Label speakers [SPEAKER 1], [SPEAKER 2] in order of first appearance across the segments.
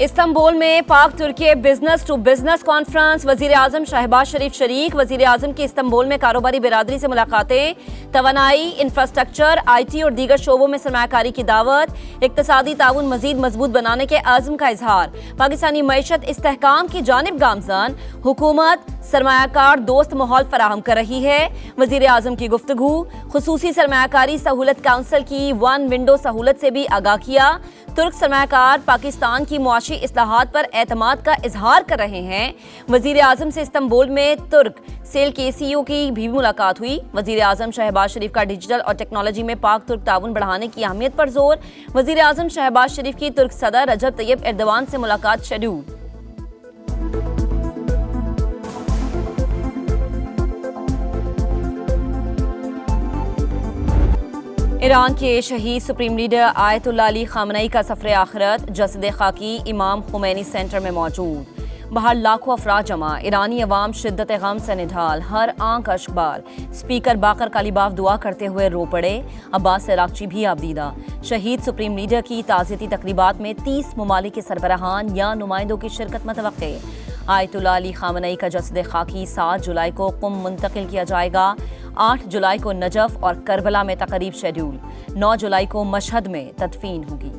[SPEAKER 1] Istanbul میں پاک ترکی business to business conference, وزیر اعظم شہباز شریف شریک۔ وزیر اعظم کی استنبول میں کاروباری برادری سے ملاقاتیں، توانائی، انفراسٹرکچر، آئی ٹی اور دیگر شعبوں میں سرمایہ کاری کی دعوت، اقتصادی تعاون مزید مضبوط بنانے کے عزم کا اظہار۔ پاکستانی معیشت استحکام کی جانب گامزن، حکومت سرمایہ کار دوست ماحول فراہم کر رہی ہے۔ وزیر اعظم کی گفتگو۔ خصوصی سرمایہ کاری سہولت کونسل کی ون ونڈو سہولت سے بھی آگاہ کیا۔ ترک سرمایہ کار پاکستان کی معاشی اصلاحات پر اعتماد کا اظہار کر رہے ہیں۔ وزیر اعظم سے استنبول میں ترک سیل کے سی ای او کی بھی ملاقات ہوئی۔ وزیر اعظم شہباز شریف کا ڈیجیٹل اور ٹیکنالوجی میں پاک ترک تعاون بڑھانے کی اہمیت پر زور۔ وزیر اعظم شہباز شریف کی ترک صدر رجب طیب ایردوان سے ملاقات شیڈول۔ ایران کے شہید سپریم لیڈر آیت اللہ علی خامنئی کا سفر آخرت، جسد خاکی امام خمینی سینٹر میں موجود۔ باہر لاکھوں افراد جمع، ایرانی عوام شدت غم سے نڈھال، ہر آنکھ اشکبار۔ اسپیکر باقر کالیباف دعا کرتے ہوئے رو پڑے، عباس عراقچی بھی آبدیدہ۔ شہید سپریم لیڈر کی تعزیتی تقریبات میں 30 ممالک کے سربراہان یا نمائندوں کی شرکت متوقع۔ آیت اللہ علی خامنئی کا جسد خاکی 7 جولائی کو قم منتقل کیا جائے گا۔ 8 جولائی کو نجف اور کربلا میں تقریب شیڈول۔ 9 جولائی کو مشہد میں تدفین ہوگی۔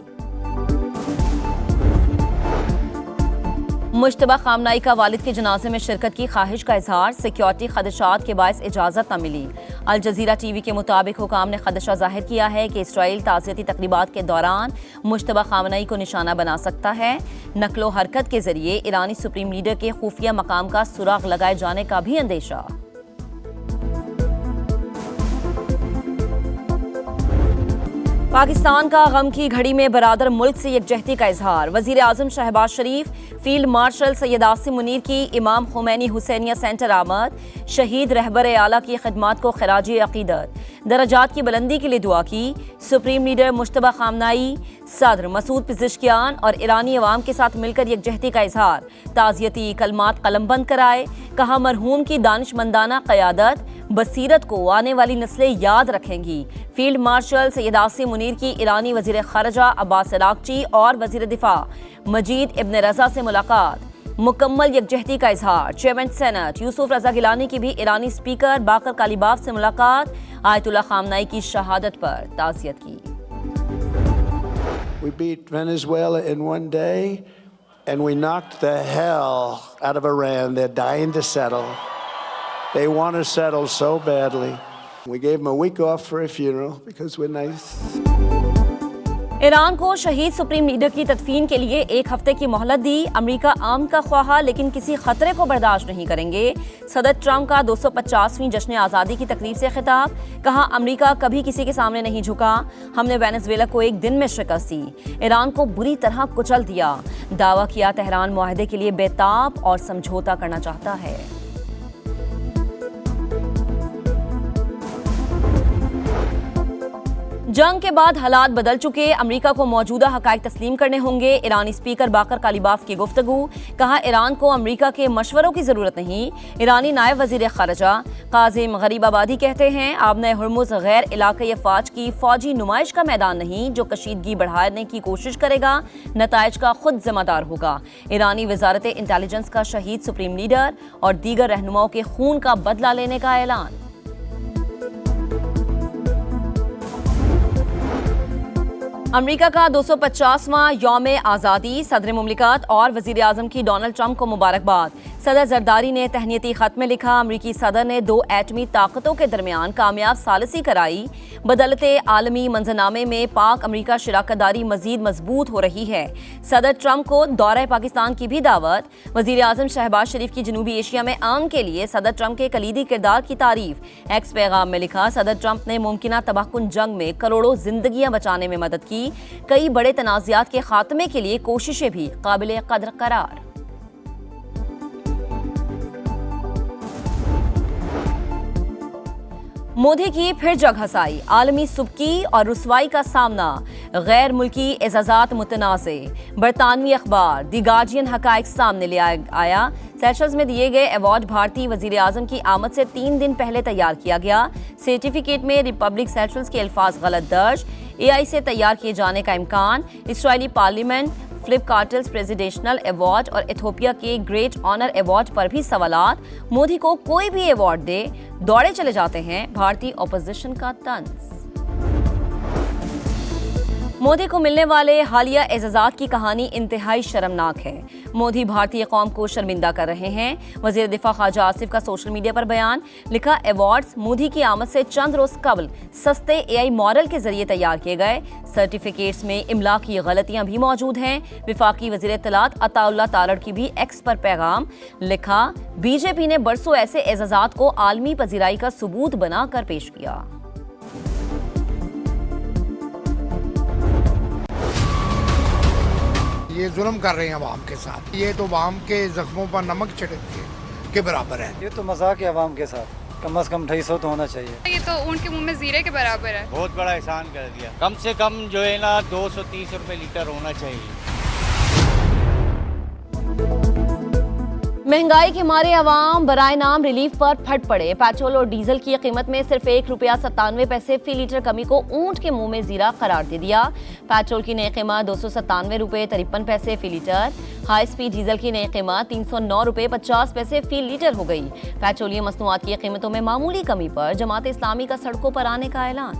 [SPEAKER 1] مشتبہ خامنئی کا والد کے جنازے میں شرکت کی خواہش کا اظہار، سیکیورٹی خدشات کے باعث اجازت نہ ملی۔ الجزیرہ ٹی وی کے مطابق حکام نے خدشہ ظاہر کیا ہے کہ اسرائیل تعزیتی تقریبات کے دوران مشتبہ خامنئی کو نشانہ بنا سکتا ہے۔ نقل و حرکت کے ذریعے ایرانی سپریم لیڈر کے خفیہ مقام کا سراغ لگائے جانے کا بھی اندیشہ۔ پاکستان کا غم کی گھڑی میں برادر ملک سے یکجہتی کا اظہار، وزیر اعظم شہباز شریف فیلڈ مارشل سید عاصم منیر کی امام خمینی حسینیہ سینٹر آمد، شہید رہبر اعلیٰ کی خدمات کو خراج عقیدت، درجات کی بلندی کے لیے دعا کی۔ سپریم لیڈر مشتبہ خامنئی، صدر مسعود پزشکیان اور ایرانی عوام کے ساتھ مل کر یکجہتی کا اظہار، تعزیتی کلمات قلم بند کرائے، کہا مرحوم کی دانشمندانہ قیادت بصیرت کو آنے والی نسلیں یاد رکھیں گی۔ فیلڈ مارشل سید عاصم منیر کی ایرانی وزیر خارجہ عباس عراقچی اور وزیر دفاع مجید ابن رضا سے ملاقات، مکمل یکجہتی کا اظہار۔ چیئرمین سینٹ یوسف رضا گیلانی کی بھی ایرانی اسپیکر باقر کالیباف سے ملاقات، آیت اللہ خامنئی کی شہادت پر تعزیت کی۔
[SPEAKER 2] We beat Venezuela in one day and we knocked the hell out of Iran. They're dying to settle. They want to settle so badly. We gave them a week off for a funeral because we're nice.
[SPEAKER 1] Iran کو شہید supreme leader کی تدفین کے لیے 1 ہفتے کی مہلت دی۔ امریکہ عام کا خواہاں لیکن کسی خطرے کو برداشت نہیں کریں گے۔ صدر ٹرمپ کا 250ویں جشن آزادی کی تقریب سے خطاب، کہا امریکہ کبھی کسی کے سامنے نہیں جھکا، ہم نے وینزویلا کو 1 دن میں شکست دی، ایران کو بری طرح کچل دیا۔ دعویٰ کیا تہران معاہدے کے لیے بےتاب اور سمجھوتا کرنا چاہتا ہے۔ جنگ کے بعد حالات بدل چکے، امریکہ کو موجودہ حقائق تسلیم کرنے ہوں گے۔ ایرانی اسپیکر باقر کالیباف کی گفتگو، کہا ایران کو امریکہ کے مشوروں کی ضرورت نہیں۔ ایرانی نائب وزیر خارجہ قاسم غریب آبادی کہتے ہیں آبنۂ ہرمز غیر علاقائی افواج کی فوجی نمائش کا میدان نہیں، جو کشیدگی بڑھانے کی کوشش کرے گا نتائج کا خود ذمہ دار ہوگا۔ ایرانی وزارت انٹیلیجنس کا شہید سپریم لیڈر اور دیگر رہنماؤں کے خون کا بدلہ لینے کا اعلان۔ امریکہ کا 250واں یوم آزادی، صدر مملکت اور وزیر اعظم کی ڈونلڈ ٹرمپ کو مبارکباد۔ صدر زرداری نے تہنیتی خط میں لکھا امریکی صدر نے 2 ایٹمی طاقتوں کے درمیان کامیاب ثالثی کرائی، بدولت عالمی منظرنامے میں پاک امریکہ شراکت داری مزید مضبوط ہو رہی ہے۔ صدر ٹرمپ کو دورہ پاکستان کی بھی دعوت، وزیر اعظم شہباز شریف کی جنوبی ایشیا میں امن کے لیے صدر ٹرمپ کے کلیدی کردار کی تعریف۔ ایکس پیغام میں لکھا صدر ٹرمپ نے ممکنہ تباہ کن جنگ میں کروڑوں زندگیاں بچانے میں مدد کی، کئی بڑے تنازعات کے خاتمے کے لیے کوششیں بھی قابل قدر قرار۔ مودی کی پھر جگ ہنسائی، عالمی سبکی اور رسوائی کا سامنا، غیر ملکی اعزازات متنازع، برطانوی اخبار دی گارڈین حقائق سامنے لے آیا۔ سیشلز میں دیے گئے ایوارڈ بھارتی وزیر اعظم کی آمد سے 3 دن پہلے تیار کیا گیا۔ سرٹیفکیٹ میں ریپبلک سیشلز کے الفاظ غلط درج، اے آئی سے تیار کیے جانے کا امکان۔ اسرائیلی پارلیمنٹ فلپ کارٹلز پریزیڈینشل ایوارڈ اور ایتھوپیا کے گریٹ آنر ایوارڈ پر بھی سوالات. مودی کو کوئی بھی ایوارڈ دے دوڑے چلے جاتے ہیں, بھارتی اپوزیشن کا طنز. مودی کو ملنے والے حالیہ اعزازات کی کہانی انتہائی شرمناک ہے. مودی بھارتی قوم کو شرمندہ کر رہے ہیں. وزیر دفاع خواجہ آصف کا سوشل میڈیا پر بیان. لکھا, ایوارڈز مودی کی آمد سے چند روز قبل سستے AI ماڈل کے ذریعے تیار کیے گئے. سرٹیفکیٹس میں املا کی غلطیاں بھی موجود ہیں. وفاقی وزیر اطلاعات عطا اللہ تارڑ کی بھی ایکس پر پیغام. لکھا, BJP نے برسوں ایسے اعزازات کو عالمی پذیرائی کا ثبوت بنا کر پیش کیا.
[SPEAKER 3] یہ ظلم کر رہے ہیں عوام کے ساتھ. یہ تو عوام کے زخموں پر نمک چھڑک کے برابر ہے.
[SPEAKER 4] یہ تو مذاق ہے عوام کے ساتھ. کم از کم 250 تو ہونا چاہیے.
[SPEAKER 5] یہ تو اونٹ کے منہ میں زیرے کے برابر ہے.
[SPEAKER 6] بہت بڑا احسان کر دیا. کم سے کم جو ہے نا 230 روپے لیٹر ہونا چاہیے.
[SPEAKER 1] مہنگائی کے مارے عوام برائے نام ریلیف پر پھٹ پڑے. پیٹرول اور ڈیزل کی قیمت میں صرف ₹1.97 فی لیٹر کمی کو اونٹ کے منہ میں زیرہ قرار دے دیا. پیٹرول کی نئی قیمت ₹297.53 فی لیٹر. ہائی سپیڈ ڈیزل کی نئی قیمت ₹309.50 فی لیٹر ہو گئی. پیٹرولیم مصنوعات کی قیمتوں میں معمولی کمی پر جماعت اسلامی کا سڑکوں پر آنے کا اعلان.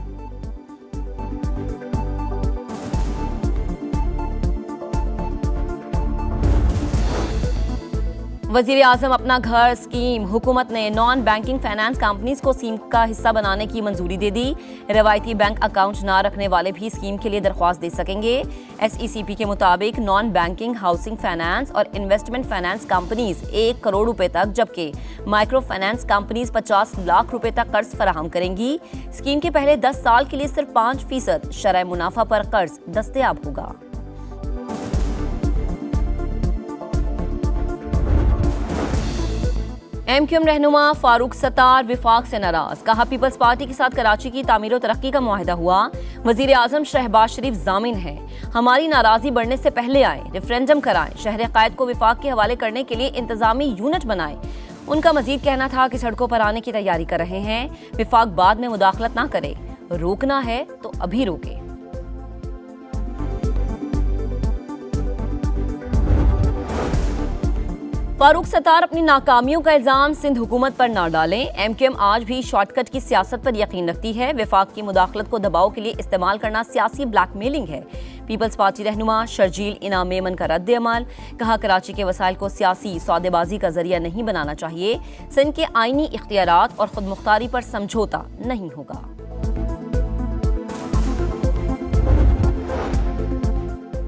[SPEAKER 1] وزیر اعظم اپنا گھر اسکیم. حکومت نے نان بینکنگ فائنانس کمپنیز کو اسکیم کا حصہ بنانے کی منظوری دے دی. روایتی بینک اکاؤنٹ نہ رکھنے والے بھی اسکیم کے لیے درخواست دے سکیں گے. SECP کے مطابق نان بینکنگ ہاؤسنگ فائنانس اور انویسٹمنٹ فائنانس کمپنیز 1 کروڑ روپے تک, جبکہ مائکرو فائنانس کمپنیز 50 لاکھ روپے تک قرض فراہم کریں گی. اسکیم کے پہلے 10 سال کے لیے صرف 5% شرح منافع پر قرض دستیاب ہوگا. MQM رہنما فاروق ستار وفاق سے ناراض. کہا, پیپلز پارٹی کے ساتھ کراچی کی تعمیر و ترقی کا معاہدہ ہوا. وزیر اعظم شہباز شریف ضامن ہیں. ہماری ناراضی بڑھنے سے پہلے آئیں, ریفرینڈم کرائیں, شہر قائد کو وفاق کے حوالے کرنے کے لیے انتظامی یونٹ بنائیں. ان کا مزید کہنا تھا کہ سڑکوں پر آنے کی تیاری کر رہے ہیں. وفاق بعد میں مداخلت نہ کرے. روکنا ہے تو ابھی روکے. فاروق ستار اپنی ناکامیوں کا الزام سندھ حکومت پر نہ ڈالیں. MQM آج بھی شارٹ کٹ کی سیاست پر یقین رکھتی ہے. وفاق کی مداخلت کو دباؤ کے لیے استعمال کرنا سیاسی بلیک میلنگ ہے. پیپلز پارٹی رہنما شرجیل انعام میمن کا رد عمل. کہا, کراچی کے وسائل کو سیاسی سودے بازی کا ذریعہ نہیں بنانا چاہیے. سندھ کے آئینی اختیارات اور خود مختاری پر سمجھوتا نہیں ہوگا.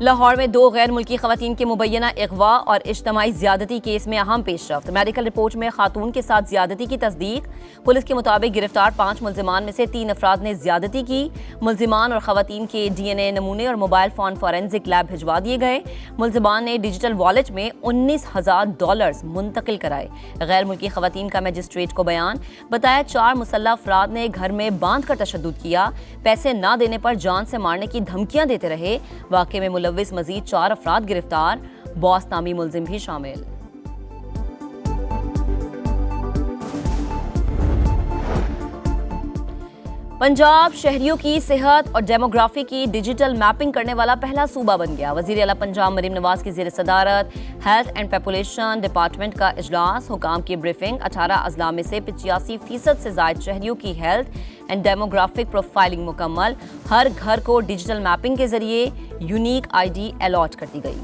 [SPEAKER 1] لاہور میں 2 غیر ملکی خواتین کے مبینہ اغوا اور اجتماعی زیادتی کیس میں اہم پیش رفت. میڈیکل رپورٹ میں خاتون کے ساتھ زیادتی کی تصدیق. پولیس کے مطابق گرفتار 5 ملزمان میں سے 3 افراد نے زیادتی کی. ملزمان اور خواتین کے DNA نمونے اور موبائل فون فورینزک لیب بھجوا دیے گئے. ملزمان نے ڈیجیٹل والیٹ میں $19,000 منتقل کرائے. غیر ملکی خواتین کا میجسٹریٹ کو بیان. بتایا, 4 مسلح افراد نے گھر میں باندھ کر تشدد کیا. پیسے نہ دینے پر جان سے مارنے کی دھمکیاں دیتے رہے. واقعے میں مزید 4 افراد گرفتار. باس نامی ملزم بھی شامل. پنجاب شہریوں کی صحت اور ڈیموگرافی کی ڈیجیٹل میپنگ کرنے والا پہلا صوبہ بن گیا. وزیر اعلیٰ پنجاب مریم نواز کی زیر صدارت ہیلتھ اینڈ پاپولیشن ڈپارٹمنٹ کا اجلاس. حکام کی بریفنگ. 18 اضلاع میں سے 85% سے زائد شہریوں کی ہیلتھ اینڈ ڈیموگرافک پروفائلنگ مکمل. ہر گھر کو ڈیجیٹل میپنگ کے ذریعے یونیک ID الاٹ کر دی گئی.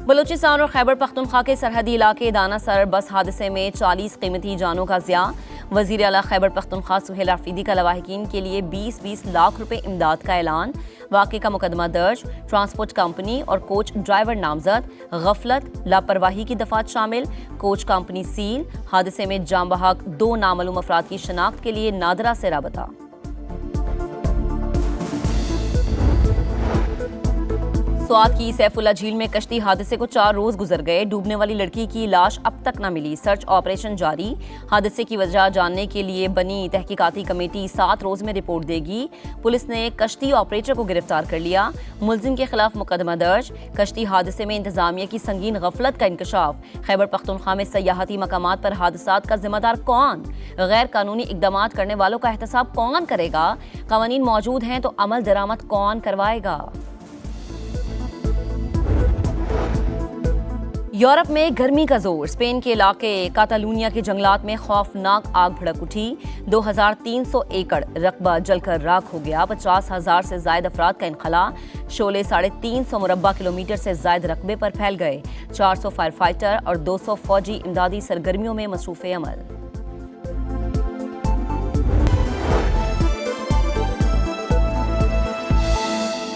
[SPEAKER 1] بلوچستان اور خیبر پختونخوا کے سرحدی علاقے دانا سر بس حادثے میں 40 قیمتی جانوں کا ضیاع. وزیر اعلیٰ خیبر پختونخوا سہیل آفریدی کا لواحقین کے لیے 20 لاکھ روپے امداد کا اعلان. واقعے کا مقدمہ درج. ٹرانسپورٹ کمپنی اور کوچ ڈرائیور نامزد. غفلت لاپرواہی کی دفعات شامل. Coach company seal. حادثے میں جاں بحق 2 نامعلوم افراد کی شناخت کے لیے نادرا سے رابطہ. سوات کی سیف اللہ جھیل میں کشتی حادثے کو 4 روز گزر گئے. ڈوبنے والی لڑکی کی لاش اب تک نہ ملی. سرچ آپریشن جاری. حادثے کی وجہ جاننے کے لیے بنی تحقیقاتی کمیٹی 7 روز میں رپورٹ دے گی. پولیس نے کشتی آپریٹر کو گرفتار کر لیا. ملزم کے خلاف مقدمہ درج. کشتی حادثے میں انتظامیہ کی سنگین غفلت کا انکشاف. خیبر پختونخوا میں سیاحتی مقامات پر حادثات کا ذمہ دار کون؟ غیر قانونی اقدامات کرنے والوں کا احتساب کون کرے گا؟ قوانین موجود ہیں تو عمل درآمد کون کروائے گا؟ یورپ میں گرمی کا زور، اسپین کے علاقے کاتالونیا کے جنگلات میں خوفناک آگ بھڑک اٹھی، 2300 ایکڑ رقبہ جل کر راکھ ہو گیا، 50,000 سے زائد افراد کا انخلا، شعلے 350 مربع کلومیٹر سے زائد رقبے پر پھیل گئے، 400 فائر فائٹر اور 200 فوجی امدادی سرگرمیوں میں مصروف عمل۔